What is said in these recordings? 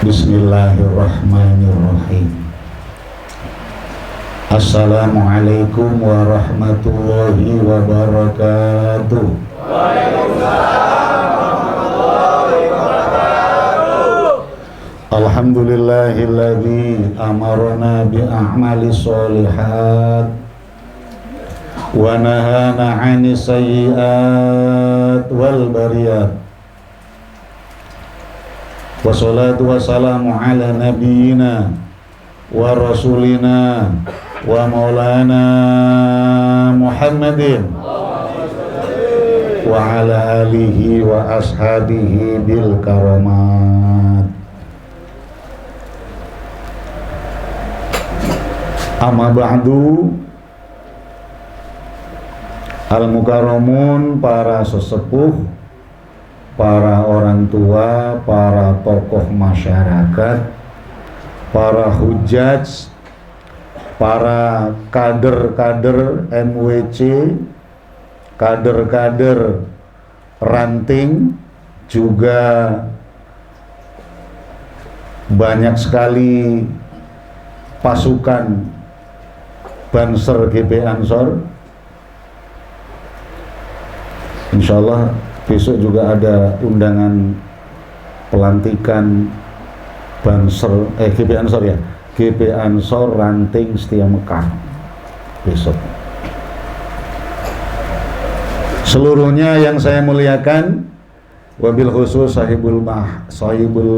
Bismillahirrahmanirrahim. Assalamualaikum warahmatullahi wabarakatuh. Alhamdulillahilladzi amarna bi a'mali sholihat wa nahana 'anis sayyi'at wal bariyat. Wassalatu wassalamu ala nabiyyina wa rasulina wa maulana Muhammadin wa ala alihi wa ashabihi bil karamat. Amma ba'du, al-mukarramun, para sesepuh, para orang tua, para tokoh masyarakat, para hujjaj, para kader-kader MWC, kader-kader ranting, juga banyak sekali pasukan Banser GP Ansor. Insyaallah besok juga ada undangan pelantikan Banser GP Ansor ya, GP Ansor Ranting Setia Mekah besok. Seluruhnya yang saya muliakan, wabil khusus sahibul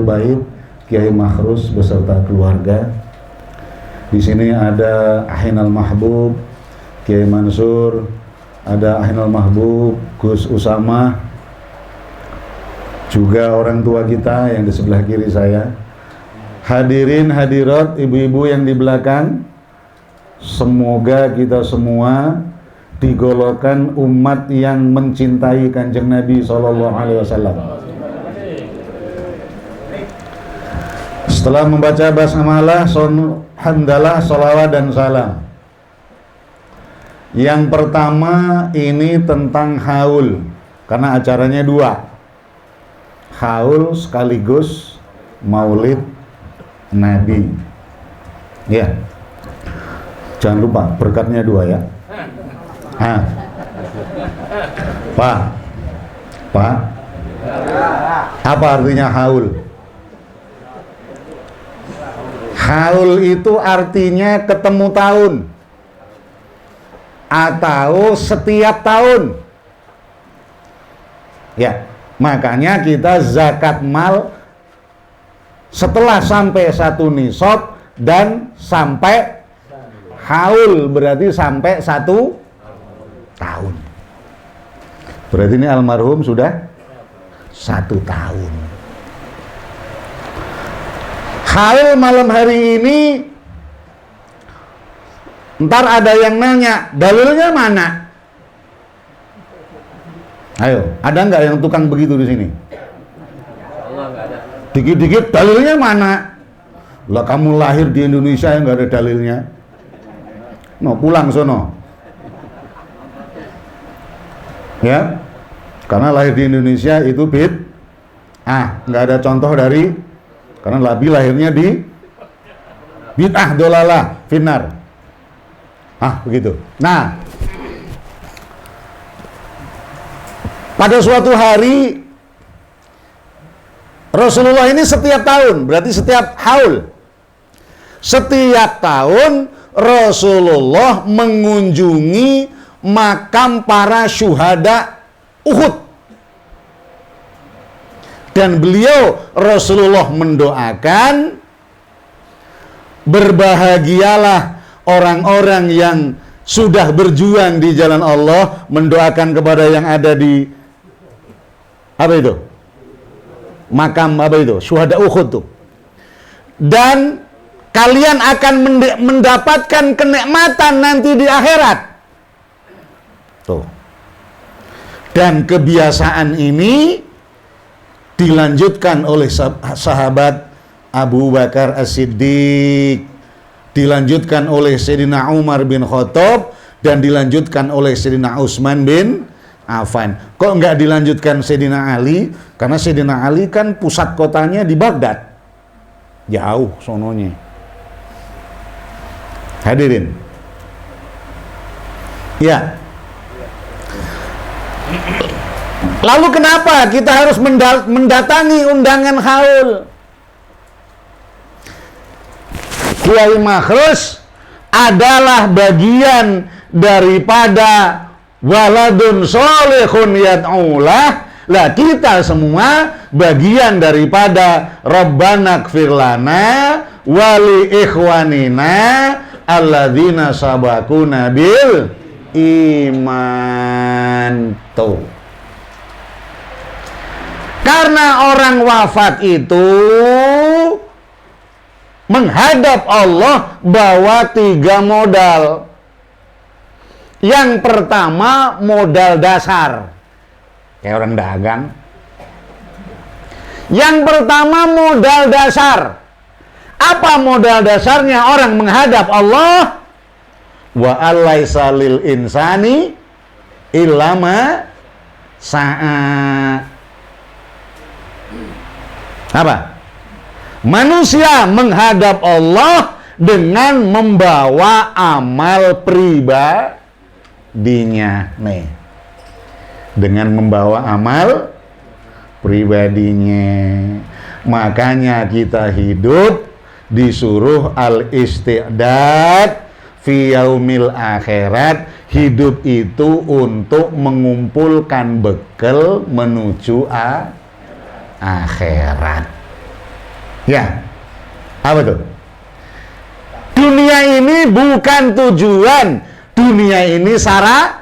bait Kiai Mahrus beserta keluarga. Di sini ada Ahinal Mahbub Kiai Mansur, ada Ahinal Mahbub Gus Usama, juga orang tua kita yang di sebelah kiri saya. Hadirin hadirat, ibu-ibu yang di belakang, semoga kita semua digolongkan umat yang mencintai Kanjeng Nabi SAW. Setelah membaca basmalah, hamdalah, sholawat dan salam. Yang pertama ini tentang haul, karena acaranya dua, haul sekaligus maulid Nabi. Ya, jangan lupa berkatnya dua ya. Pak, apa artinya haul? Haul itu artinya ketemu tahun atau setiap tahun. Ya, makanya kita zakat mal setelah sampai satu nisab dan sampai haul, berarti sampai 1 tahun. Berarti ini almarhum sudah 1 tahun. Haul malam hari ini, ntar ada yang nanya, dalilnya mana? Ayo, ada nggak yang tukang begitu di sini? Dikit-dikit dalilnya mana? Lah kamu lahir di Indonesia yang nggak ada dalilnya. No, pulang sono. Ya, karena lahir di Indonesia itu nggak ada contoh dari. Karena Nabi lahirnya di bid'ah dolalah finnar. Begitu. Nah, pada suatu hari Rasulullah ini setiap tahun, berarti setiap haul, setiap tahun Rasulullah mengunjungi makam para syuhada Uhud. Dan beliau Rasulullah mendoakan, berbahagialah orang-orang yang sudah berjuang di jalan Allah, mendoakan kepada yang ada di makam syuhada Uhud tuh. Dan kalian akan mendapatkan kenikmatan nanti di akhirat. Tuh. Dan kebiasaan ini dilanjutkan oleh sahabat Abu Bakar As-Siddiq, dilanjutkan oleh Sayyidina Umar bin Khattab, dan dilanjutkan oleh Sayyidina Utsman bin Affan. Kok enggak dilanjutkan Sayyidina Ali? Karena Sayyidina Ali kan pusat kotanya di Baghdad. jauh sononya. Hadirin. Ya. Lalu kenapa kita harus mendatangi undangan haul? Kiai Makhrus adalah bagian daripada waladun sholihun yad'ulah. Lah kita semua bagian daripada Rabbana gfir lana wali ikhwanina alladzina sabaquna bil iman. Tuh. Karena orang wafat itu menghadap Allah bawa 3 modal. Yang pertama modal dasar. Kayak orang dagang. Yang pertama modal dasar. Apa modal dasarnya orang menghadap Allah? Wa alaisa lil insani illa ma sa'a. Apa? Manusia menghadap Allah dengan membawa amal pribadinya. Nih. Dengan membawa amal pribadinya. Makanya kita hidup disuruh al-isti'dad fi yaumil akhirat. Hidup itu untuk mengumpulkan bekal menuju akhirat. Ya. Apa tuh? Dunia ini bukan tujuan. Dunia ini sarana.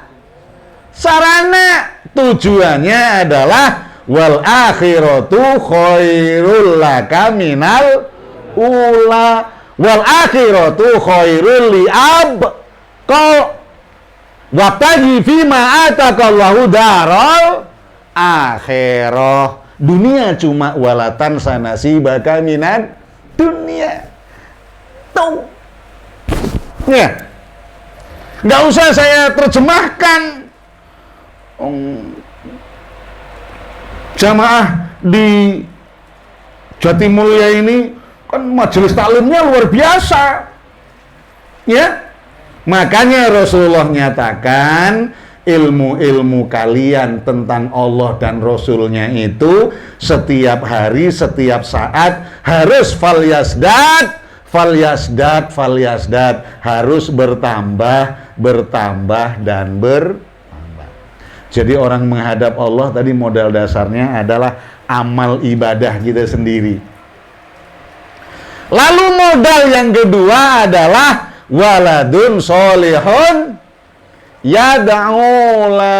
Tujuannya adalah wal akhiratu khairul laka minal ula wal akhiratu khairul liab qal wabtaghi fima atakallahu daral akhirah. Dunia cuma walatan sanasibaka minad dunia. Tuh. Ya. Nggak usah saya terjemahkan. Jamaah di Jatimulya ini kan majelis taklimnya luar biasa. Ya. Makanya Rasulullah nyatakan ilmu-ilmu kalian tentang Allah dan Rasulnya itu setiap hari, setiap saat harus falyasdad, harus bertambah dan bertambah. Jadi orang menghadap Allah tadi modal dasarnya adalah amal ibadah kita sendiri. Lalu modal yang kedua adalah waladun sholihun yad'ulah.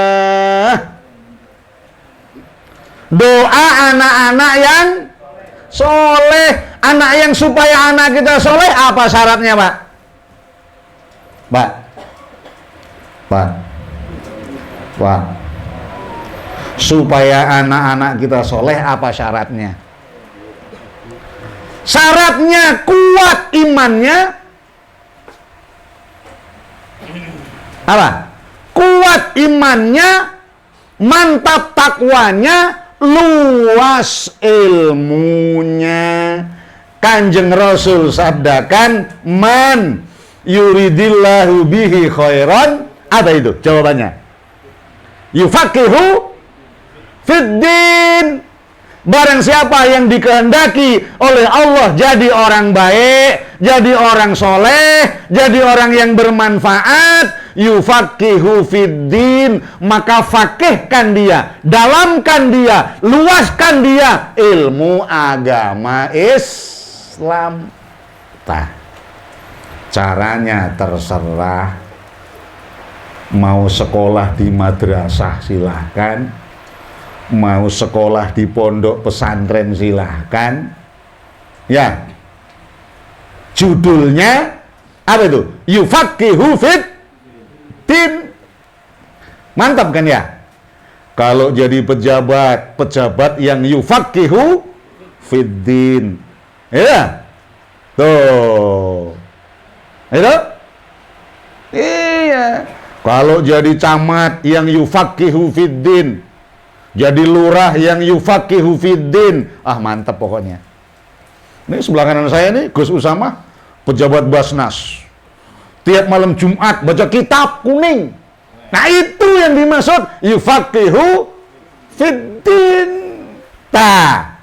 Doa anak-anak yang soleh. Anak yang supaya anak kita soleh apa syaratnya, Pak? Pak. Supaya anak-anak kita soleh apa syaratnya? Syaratnya kuat imannya. Apa? Kuat imannya, mantap takwanya, luas ilmunya. Kanjeng Rasul sabdakan, man yuridillahu bihi khairan. Apa itu jawabannya? Yufaqihu fiddin. Barang siapa yang dikehendaki oleh Allah jadi orang baik, jadi orang soleh, jadi orang yang bermanfaat, yufaqihu fiddin, maka fakihkan dia, dalamkan dia, luaskan dia ilmu agama Islam. Caranya terserah. Mau sekolah di madrasah silahkan, mau sekolah di pondok pesantren silahkan. Ya, judulnya apa itu? Yufaqihu fiddin. Mantap kan ya? Kalau jadi pejabat yang yufaqihu fiddin. Ya, tuh, itu, iya. Kalau jadi camat yang yufaqihu fiddin, jadi lurah yang yufaqihu fiddin, mantap pokoknya. Ini sebelah kanan saya nih, Gus Usama, pejabat Basnas. Tiap malam Jumat baca kitab kuning. Nah itu yang dimaksud yufaqihu fiddin. Pak,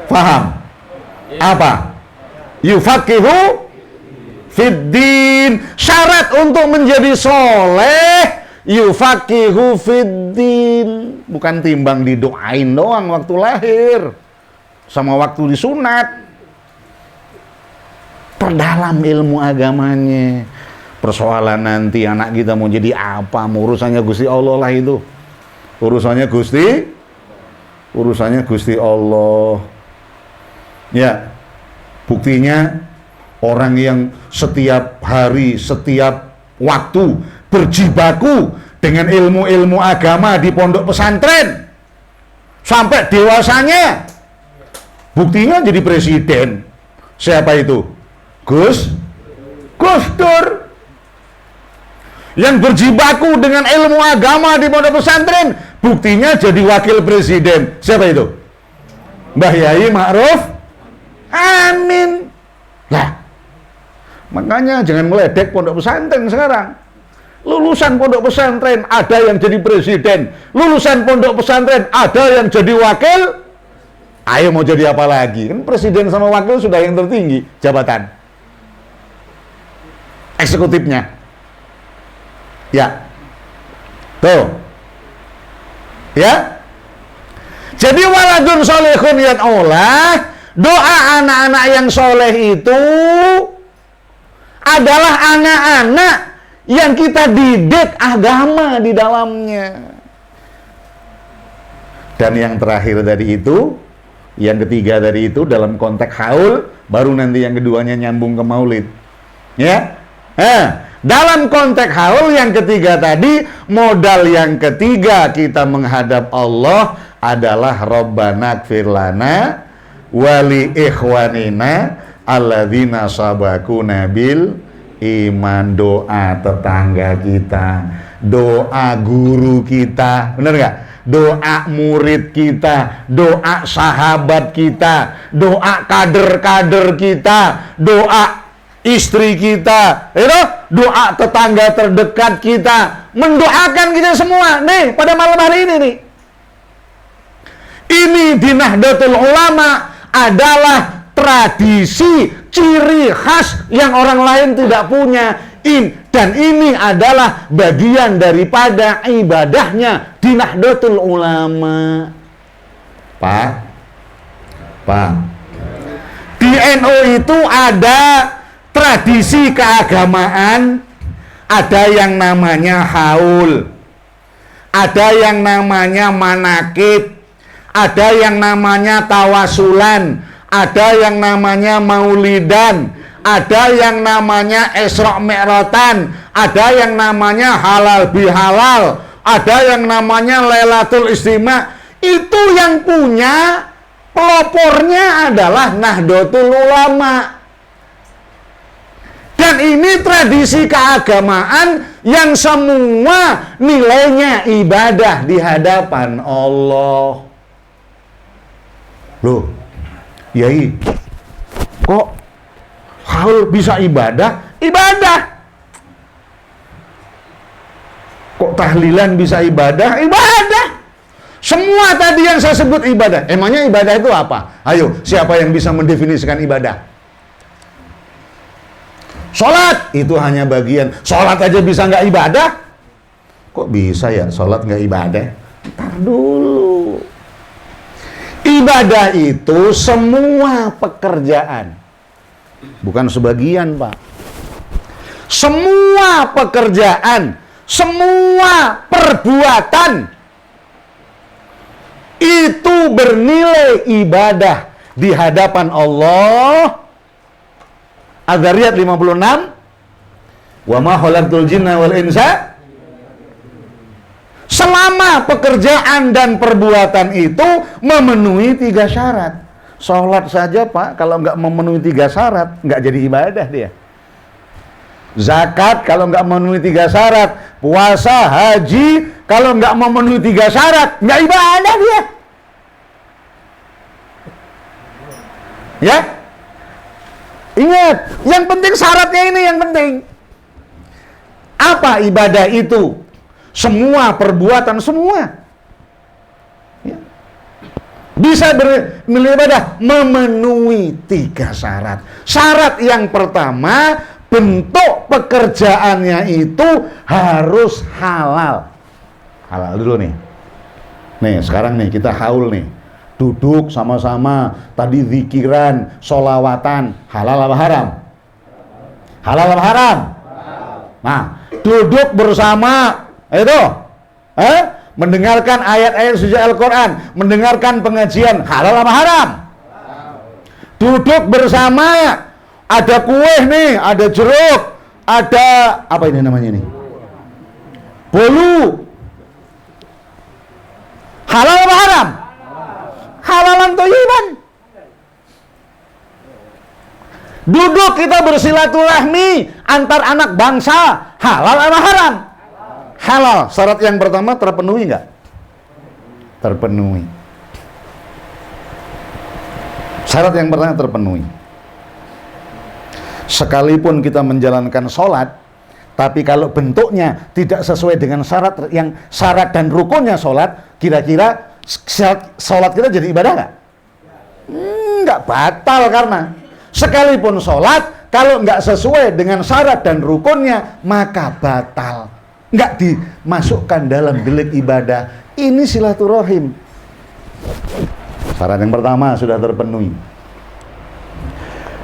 paham? Apa? Yufaqihu fiddin. Syarat untuk menjadi soleh, yufaqihu fiddin. Bukan timbang didoain doang waktu lahir, sama waktu disunat. Perdalam ilmu agamanya. Persoalan nanti anak kita mau jadi apa, urusannya Gusti Allah lah itu. Urusannya Gusti Allah. Ya, buktinya orang yang setiap hari, setiap waktu berjibaku dengan ilmu-ilmu agama di pondok pesantren sampai dewasanya, buktinya jadi presiden. Siapa itu? Gus Dur. Yang berjibaku dengan ilmu agama di pondok pesantren, buktinya jadi wakil presiden. Siapa itu? Mbah Yai Ma'ruf Amin. Lah, makanya jangan meledek pondok pesantren sekarang. Lulusan pondok pesantren ada yang jadi presiden, lulusan pondok pesantren ada yang jadi wakil. Ayo mau jadi apa lagi? Kan presiden sama wakil sudah yang tertinggi jabatan eksekutifnya. Ya, tuh, ya. Jadi waladun solehun yad'ulah, doa anak-anak yang soleh itu adalah anak-anak yang kita didik agama di dalamnya. Dan yang terakhir dari itu, yang ketiga dari itu dalam konteks haul, baru nanti yang keduanya nyambung ke maulid. Ya. Dalam konteks haul yang ketiga tadi, modal yang ketiga kita menghadap Allah adalah Rabbana gfir lana wali ikhwanina alladzina sabaquna bil iman. Doa tetangga kita, doa guru kita, benar nggak? Doa murid kita, doa sahabat kita, doa kader-kader kita, doa istri kita, doa tetangga terdekat kita, mendoakan kita semua. Nih, pada malam hari ini nih. Ini di Nahdlatul Ulama adalah tradisi, ciri khas yang orang lain tidak punya. Dan ini adalah bagian daripada ibadahnya di Nahdlatul Ulama. Pak, di NU itu ada tradisi keagamaan, ada yang namanya haul, ada yang namanya manakib, ada yang namanya tawasulan, ada yang namanya maulidan, ada yang namanya Isra Mi'ratan, ada yang namanya halal bihalal, ada yang namanya Lailatul Istima. Itu yang punya pelopornya adalah Nahdlatul Ulama. Dan ini tradisi keagamaan yang semua nilainya ibadah di hadapan Allah. Loh, Yai, kok haul bisa ibadah? Ibadah. Kok tahlilan bisa ibadah? Ibadah. Semua tadi yang saya sebut ibadah. Emangnya ibadah itu apa? Ayo, siapa yang bisa mendefinisikan ibadah? Sholat itu hanya bagian. Sholat aja bisa nggak ibadah? Kok bisa ya sholat nggak ibadah? Ntar dulu. Ibadah itu semua pekerjaan, bukan sebagian, Pak. Semua pekerjaan, semua perbuatan itu bernilai ibadah di hadapan Allah. Adz-Dzariyat 56, wa ma khalaqtul jinna wal insa. Selama pekerjaan dan perbuatan itu memenuhi 3 syarat. Sholat saja, Pak, kalau nggak memenuhi 3 syarat, nggak jadi ibadah dia. Zakat kalau nggak memenuhi 3 syarat. Puasa, haji kalau nggak memenuhi 3 syarat, nggak ibadah dia. Ya, ingat, yang penting syaratnya ini yang penting. Apa ibadah itu? Semua perbuatan semua. Ya. Bisa beribadah memenuhi 3 syarat. Syarat yang pertama, bentuk pekerjaannya itu harus halal. Halal dulu nih. Nih, sekarang nih kita haul nih. Duduk sama-sama, tadi zikiran, sholawatan, halal apa haram? Halal apa haram? Nah, duduk bersama, itu, mendengarkan ayat-ayat suci Al-Quran, mendengarkan pengajian, halal apa haram? Duduk bersama, ada kue nih, ada jeruk, ada, apa ini namanya nih? Bolu. Halal apa haram? Halalan thayyiban. Duduk kita bersilaturahmi antar anak bangsa, halal apa haram? Halal. Syarat yang pertama terpenuhi nggak? Terpenuhi. Syarat yang pertama terpenuhi. Sekalipun kita menjalankan sholat, tapi kalau bentuknya tidak sesuai dengan syarat dan rukunnya sholat, kira-kira sholat kita jadi ibadah nggak? Nggak, batal. Karena sekalipun sholat, kalau nggak sesuai dengan syarat dan rukunnya, maka batal, nggak dimasukkan dalam delik ibadah. Ini silaturahim. Syarat yang pertama sudah terpenuhi.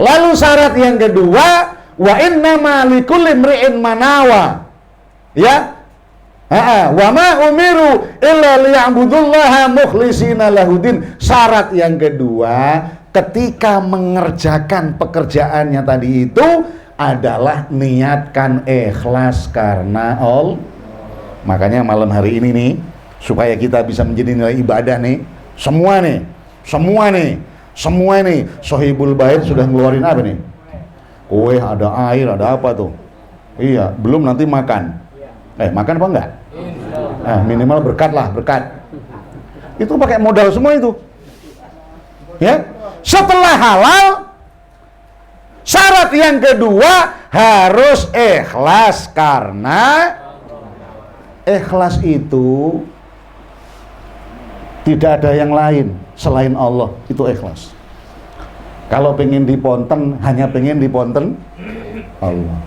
Lalu syarat yang kedua, wa innama likulli imri'in manawa. Ya, wa ma umiru illa liya'budullaha mukhlishina lahudin. Syarat yang kedua, ketika mengerjakan pekerjaannya tadi itu adalah niatkan ikhlas karena Allah. Makanya malam hari ini nih, supaya kita bisa menjadi nilai ibadah nih, semua nih, Sohibul Bait sudah ngeluarin apa nih? Kue, ada air, ada apa tuh? Iya, belum nanti makan. Makan apa enggak? Minimal berkat lah, berkat. Itu pakai modal semua itu. Ya. Setelah halal, syarat yang kedua harus ikhlas, karena ikhlas itu tidak ada yang lain selain Allah, itu ikhlas. Kalau pengen diponten, hanya pengen diponten Allah.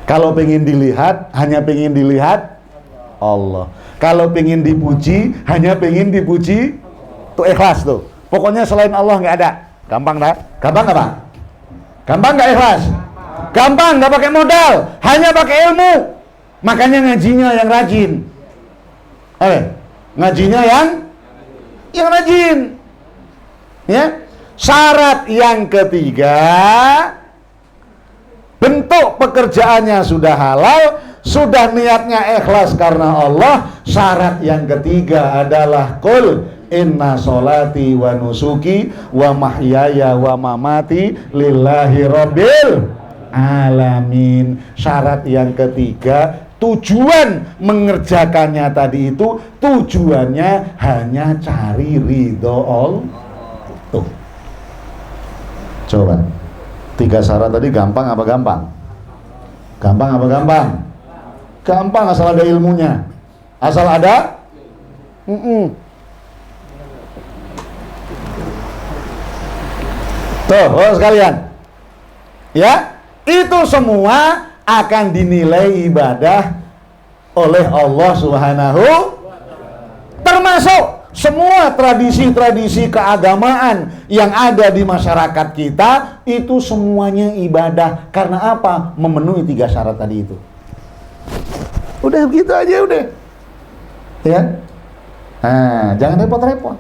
Kalau pengen dilihat, hanya pengen dilihat Allah. Kalau pengen dipuji, hanya pengen dipuji, itu ikhlas tuh. Pokoknya selain Allah nggak ada. Gampang tak? Gampang nggak Pak? Gampang nggak ikhlas? Gampang, nggak pakai modal, hanya pakai ilmu. Makanya ngajinya yang rajin. Ngajinya yang rajin. Ya. Syarat yang ketiga, bentuk pekerjaannya sudah halal, sudah niatnya ikhlas karena Allah. Syarat yang ketiga adalah qul inna sholati wa nusuki wa mahyaya wa mamati lillahi rabbil alamin. Syarat yang ketiga, tujuan mengerjakannya tadi itu, tujuannya hanya cari ridho Allah. Tuh. Coba, 3 syarat tadi gampang apa gampang? Gampang apa gampang? Gampang asal ada ilmunya. Asal ada Tuh, sekalian. Ya, itu semua akan dinilai ibadah oleh Allah Subhanahu, termasuk semua tradisi-tradisi keagamaan yang ada di masyarakat kita, itu semuanya ibadah. Karena apa? Memenuhi 3 syarat tadi itu. Udah begitu aja udah. Ya. Nah, jangan repot-repot.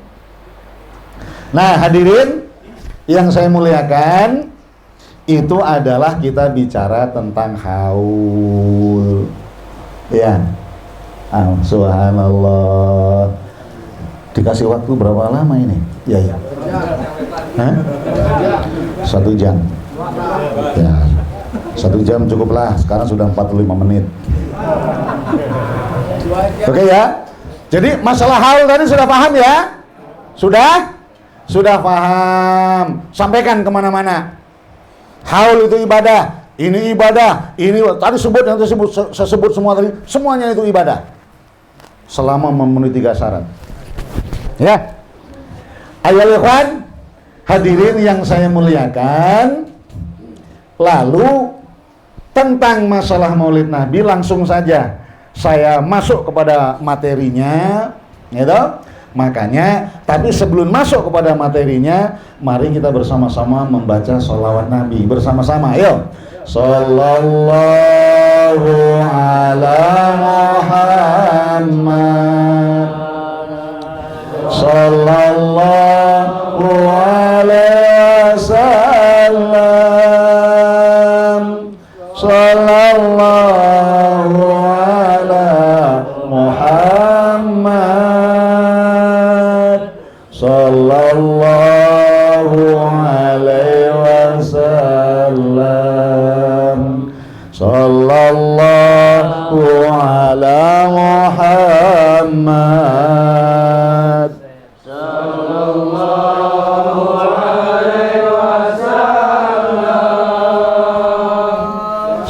Nah, hadirin yang saya muliakan, itu adalah kita bicara tentang haul. Ya. Subhanallah. Dikasih waktu berapa lama ini? Ya. 1 jam. Ya. 1 jam cukuplah, sekarang sudah 45 menit. Oke ya. Jadi masalah haul tadi sudah paham ya? Sudah paham. Sampaikan kemana-mana. Haul itu ibadah, ini ibadah, ini tadi saya sebut semua tadi, semuanya itu ibadah. Selama memenuhi 3 syarat. Ya. Ayo ikhwan, hadirin yang saya muliakan. Lalu tentang masalah Maulid Nabi langsung saja saya masuk kepada materinya, gitu. Makanya, tapi sebelum masuk kepada materinya, mari kita bersama-sama membaca sholawat Nabi bersama-sama. Ayo. Sallallahu ala Muhammad. Sallallahu alaihi wasallam. Sallallahu ala Muhammad. Sallallahu alaihi wasallam. Sallallahu ala Muhammad.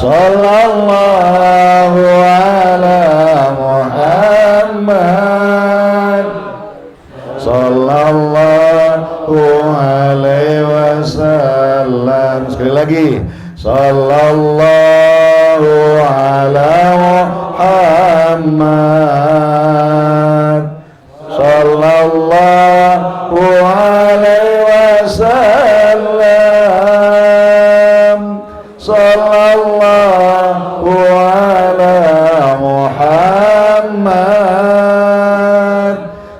Sallallahu ala Muhammad. Sallallahu alaihi wasallam. Sekali lagi. Sallallahu ala Muhammad. Sallallahu alaihi wasallam. Sallallahu ala Muhammad.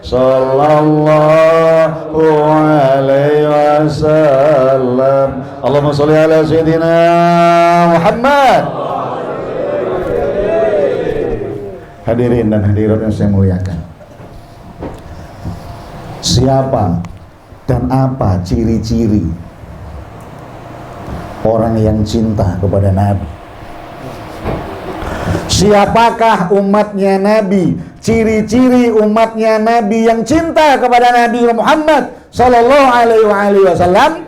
Sallallahu alaihi wasallam. Allahumma sholli ala sayyidina Muhammad. Hadirin dan hadirat yang saya muliakan, siapa dan apa ciri-ciri orang yang cinta kepada Nabi? Siapakah umatnya Nabi? Ciri-ciri umatnya Nabi yang cinta kepada Nabi Muhammad sallallahu alaihi wasallam.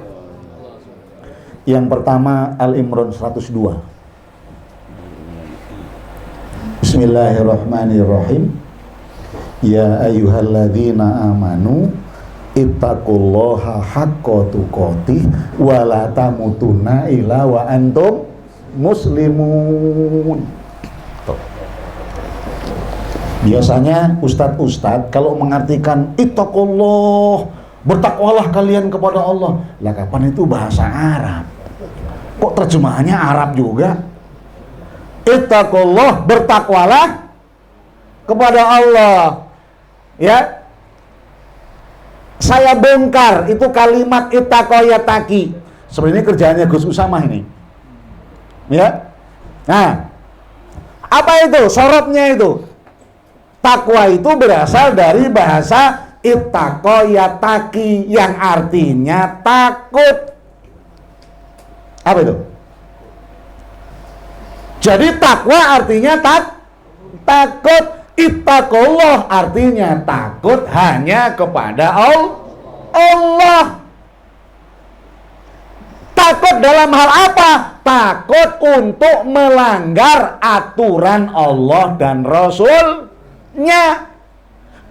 Yang pertama Al-Imran 102. Bismillahirrahmanirrahim. Ya ayyuhalladzina amanu ittaqullaha haqqa tuqatih wa la tamutunna illa wa antum muslimun. Biasanya ustadz kalau mengartikan ittaqullah, bertakwalah kalian kepada Allah. Lah kapan itu bahasa Arab? Kok terjemahannya Arab juga? Ittaqullah, bertakwalah kepada Allah. Ya. Saya bongkar itu kalimat ittaqoyataki. Sebenarnya kerjaannya Gus Usamah ini. Ya. Nah, apa itu? Sorotnya itu. Takwa itu berasal dari bahasa ittaqoyataki yang artinya takut. Apa itu? Jadi takwa artinya takut. Ittaqullah artinya takut hanya kepada Allah. Takut dalam hal apa? Takut untuk melanggar aturan Allah dan Rasulnya.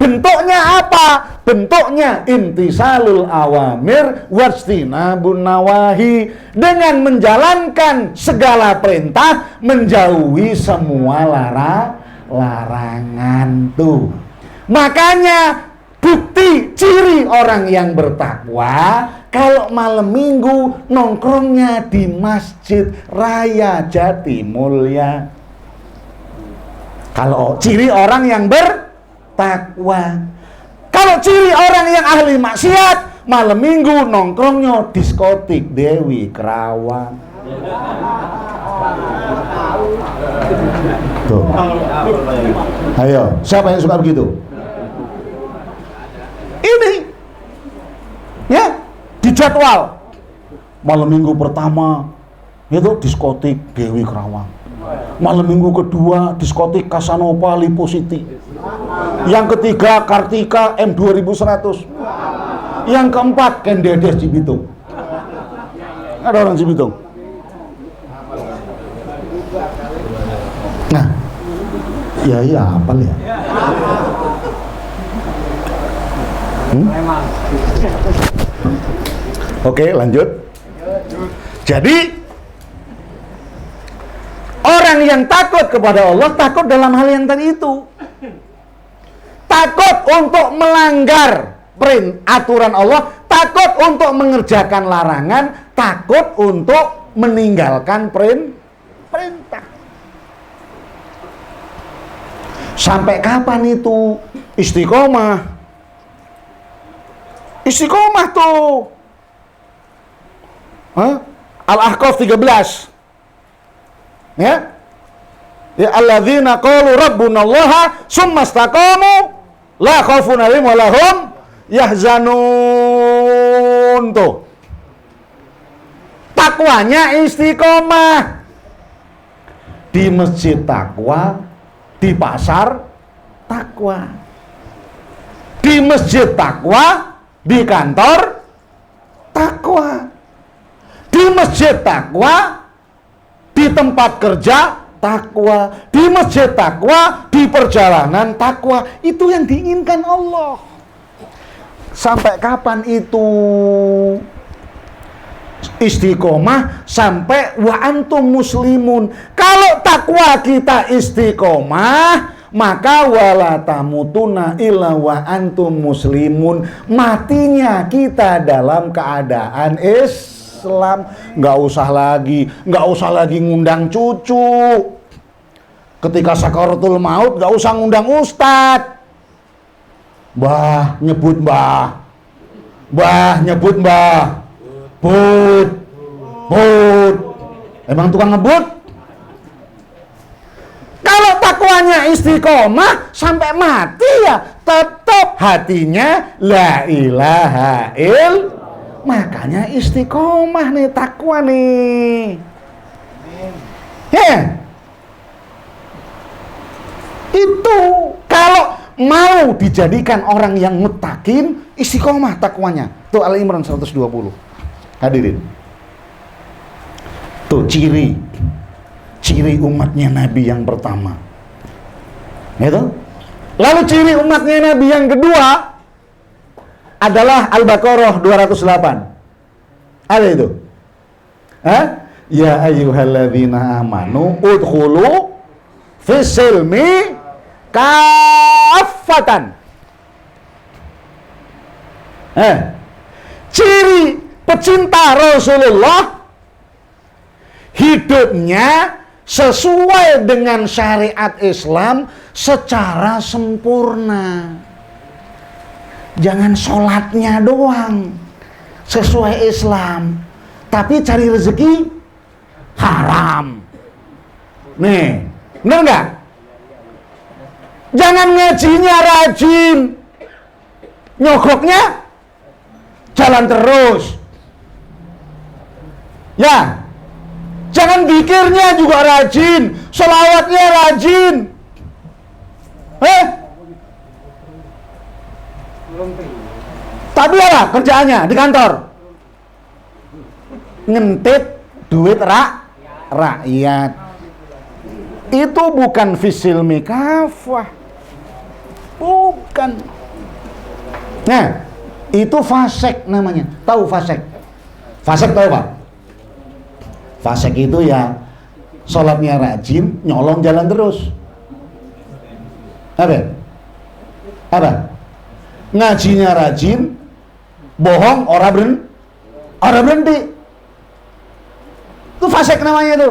Bentuknya apa? Bentuknya intisalul awamir wajtinabun nawahi, dengan menjalankan segala perintah, menjauhi semua larangan tuh. Makanya bukti ciri orang yang bertakwa kalau malam minggu nongkrongnya di Masjid Raya Jatimulya. Kalau ciri orang yang bertakwa. Kalau ciri orang yang ahli maksiat, malam minggu nongkrongnya diskotik Dewi Kerawang. Tuh. Ayo, siapa yang suka begitu? Ini ya, dijadwal malam minggu pertama Itu diskotik Dewi Kerawang. Malam minggu kedua diskotik Casanova Lipo City. Yang ketiga Kartika M 2100. Yang keempat Ken Dedes Cibitung. Ada orang Cibitung. Nah, ya apa ya? Oke, lanjut. Jadi orang yang takut kepada Allah takut dalam hal yang tadi itu. Takut untuk melanggar aturan Allah, takut untuk mengerjakan larangan, takut untuk meninggalkan perintah. Sampai kapan itu istiqomah? Istiqomah tuh. Al-Ahqaf 13. Ya. Ya alladzina qalu rabbunallaha tsumma istaqamu la khaufun 'alaihim wa lahum yahzanun. Tuh. Takwanya istiqomah. Di masjid takwa, di pasar takwa. Di masjid takwa, di kantor takwa. Di masjid takwa, di tempat kerja takwa, di masjid takwa, di perjalanan takwa. Itu yang diinginkan Allah. Sampai kapan itu? Istiqomah sampai wa antum muslimun. Kalau takwa kita istiqomah, maka wala tamutuna illa wa antum muslimun. Matinya kita dalam keadaan Islam. Nggak usah lagi ngundang cucu. Ketika sakaratul maut nggak usah ngundang ustadz. Mbah nyebut mbah. Mbah nyebut mbah. But. Emang tukang ngebut? Kalau takwanya istiqomah sampai mati ya tetap hatinya la ilaha illallah. Makanya istiqomah nih, takwa nih. Ya. Itu kalau mau dijadikan orang yang muttaqin, istiqomah takwanya. Tuh Al Imran 120. Hadirin. Tuh ciri umatnya Nabi yang pertama. Gitu? Lalu ciri umatnya Nabi yang kedua adalah Al-Baqarah 208. Ada itu. Ya ayyuhalladzina amanu udkhulu fis-silmi kaffatan. Ciri pecinta Rasulullah hidupnya sesuai dengan syariat Islam secara sempurna. Jangan sholatnya doang sesuai Islam, tapi cari rezeki haram. Nih, bener nggak? Jangan ngajinya rajin, nyogoknya jalan terus. Ya, jangan zikirnya juga rajin, sholawatnya rajin. Tapi apa kerjaannya di kantor? Ngentit duit rakyat. Itu bukan fisilmi kafah. Bukan. Nah, itu fasek namanya. Tahu fasek? Fasek tahu Pak? Fasek itu ya sholatnya rajin, nyolong jalan terus. Apa? Ngajinya rajin, bohong orang berhenti. Itu fasik namanya itu.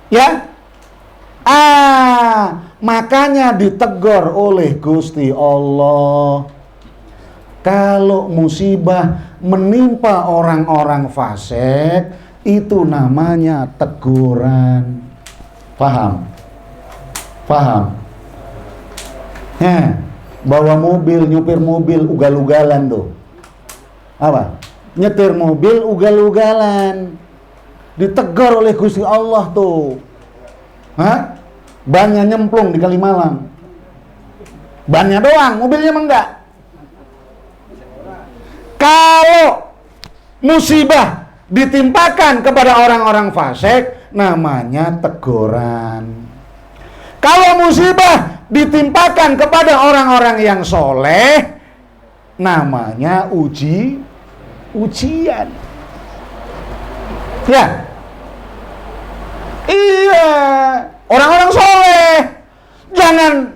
Ya. Makanya ditegur oleh Gusti Allah. Kalau musibah menimpa orang-orang fasik, itu namanya teguran. Paham? Bawa mobil, nyupir mobil, ugal-ugalan tuh. Apa? Nyetir mobil, ugal-ugalan. ditegur oleh Gusti Allah tuh. Hah? Bannya nyemplung di Kalimalang. Bannya doang, mobilnya enggak. Kalau musibah ditimpakan kepada orang-orang fasik, namanya teguran. Kalau musibah ditimpakan kepada orang-orang yang soleh, namanya ujian. Ya, iya, orang-orang soleh. Jangan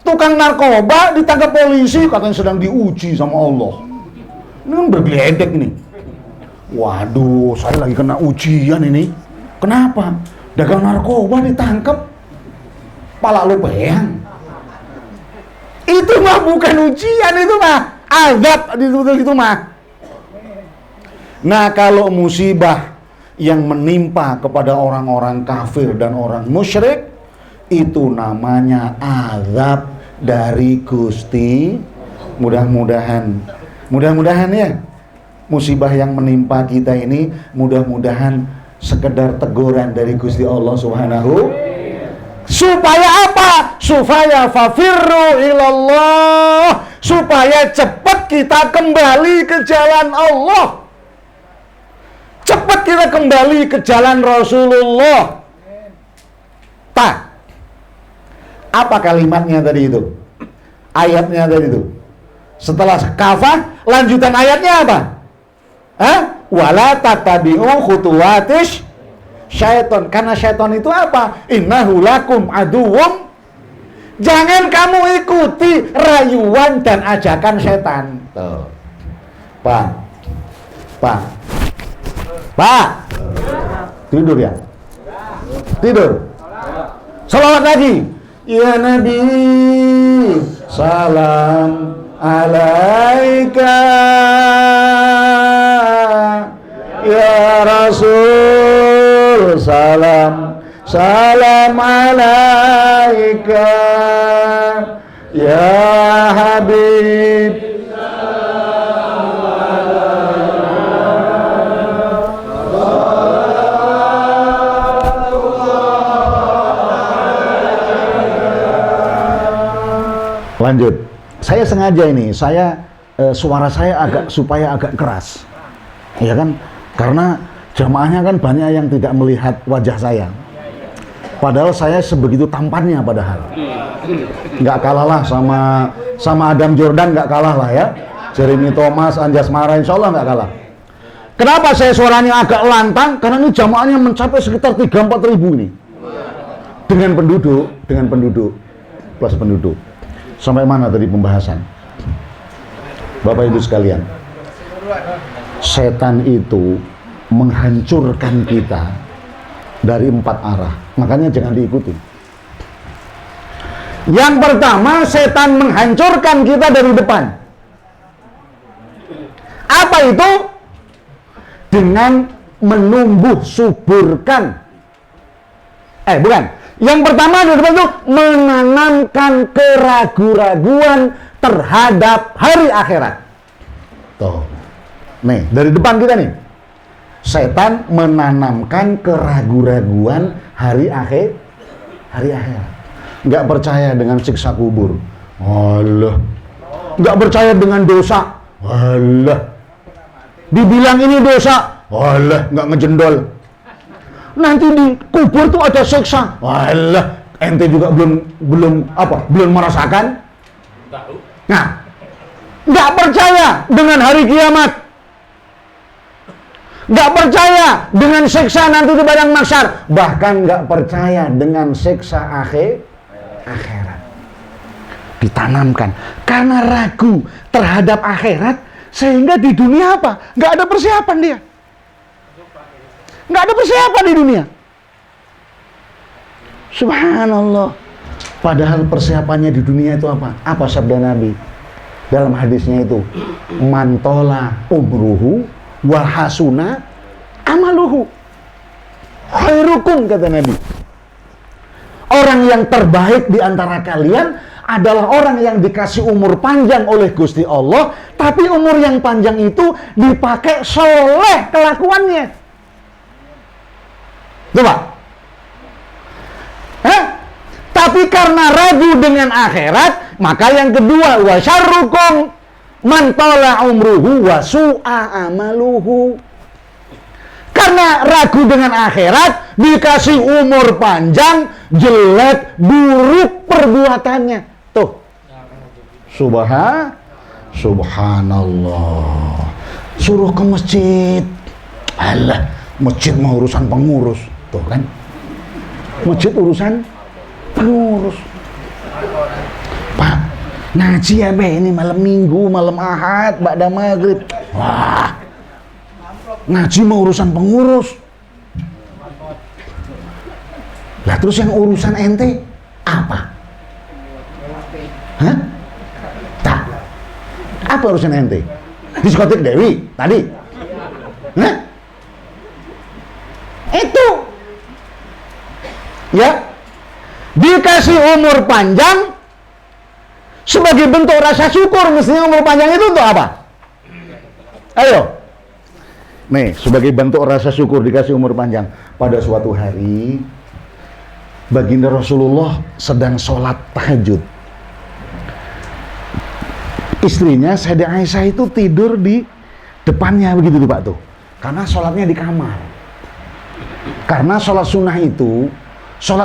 tukang narkoba ditangkap polisi katanya sedang diuji sama Allah. Ini kan bergeledek nih. Waduh, saya lagi kena ujian ini. Kenapa? Dagang narkoba ditangkap, pala lu peyang. Itu mah bukan ujian, itu mah azab itu mah. Nah, kalau musibah yang menimpa kepada orang-orang kafir dan orang musyrik, itu namanya azab dari Gusti. Mudah-mudahan ya, musibah yang menimpa kita ini mudah-mudahan sekedar teguran dari Gusti Allah Subhanahu. Supaya apa? Supaya fafirru ilallah, supaya cepat kita kembali ke jalan Allah, cepat kita kembali ke jalan Rasulullah. Apa kalimatnya tadi itu? Ayatnya tadi itu. Setelah kafah, lanjutan ayatnya apa? Wala tatabi'u khutuwatis syaiton. Karena syaiton itu apa? Innahu lakum aduwwum. Jangan kamu ikuti rayuan dan ajakan setan. Tuh. Pak. Tidur ya? Tidur. Salawat lagi. Ya Nabi, salam alaika. Ya Rasul, salam alaika. Ya Habib, lanjut. Saya sengaja ini, suara saya supaya agak keras, ya kan? Karena jamaahnya kan banyak yang tidak melihat wajah saya. Padahal saya sebegitu tampannya padahal. Nggak kalah lah sama Adam Jordan, nggak kalah lah ya. Jeremy Thomas, Anjas Mara, insya Allah nggak kalah. Kenapa saya suaranya agak lantang? Karena ini jamaahnya mencapai sekitar 3-4 ribu nih. Dengan penduduk. Plus penduduk. Sampai mana tadi pembahasan? Bapak Ibu sekalian, setan itu menghancurkan kita dari 4 arah. Makanya jangan diikuti. Yang pertama, setan menghancurkan kita dari depan. Apa itu? Dengan menumbuh suburkan. Bukan. Yang pertama dari depan itu menanamkan keraguan-raguan terhadap hari akhirat. Tuh. Nih, dari depan kita nih. Setan menanamkan keraguan-raguan hari akhirat. Nggak percaya dengan siksa kubur. Allah. Nggak percaya dengan dosa. Allah. Dibilang ini dosa. Allah, nggak ngejendol. Nanti di kubur tuh ada siksa. Allah, ente juga belum merasakan. Nah, nggak percaya dengan hari kiamat, nggak percaya dengan siksa nanti di padang mahsyar, bahkan nggak percaya dengan siksa akhirat. Ditanamkan karena ragu terhadap akhirat, sehingga di dunia apa? Nggak ada persiapan dia. Nggak ada persiapan di dunia. Subhanallah. Padahal persiapannya di dunia itu apa? Apa sabda Nabi? Dalam hadisnya itu, mantola umruhu wahasuna amaluhu khairukum, kata Nabi. Orang yang terbaik di antara kalian adalah orang yang dikasih umur panjang oleh Gusti Allah, tapi umur yang panjang itu dipakai soleh kelakuannya. Coba. Tapi karena ragu dengan akhirat, maka yang kedua, wa syarrukum man tala umruhu wa su'a amaluhu. Karena ragu dengan akhirat, dikasih umur panjang, jelek, buruk perbuatannya. Tuh. Subhanallah. Suruh ke masjid. Alah, masjid mau urusan pengurus. Tuh kan. Masjid urusan pengurus. Pak, ngaji ya be, ini malam minggu, malam ahad, ba'da maghrib. Wah, ngaji mau urusan pengurus. Lah terus yang urusan ente apa? Hah? Tak. Apa urusan ente? Diskotik Dewi tadi? Hah? Itu. Ya. Dikasih umur panjang sebagai bentuk rasa syukur. Mestinya umur panjang itu untuk apa? Ayo. Nih, sebagai bentuk rasa syukur dikasih umur panjang. Pada suatu hari baginda Rasulullah sedang sholat tahajud. Istrinya Sayyidah Aisyah itu tidur di depannya begitu tuh Pak tuh. Karena sholatnya di kamar. Karena sholat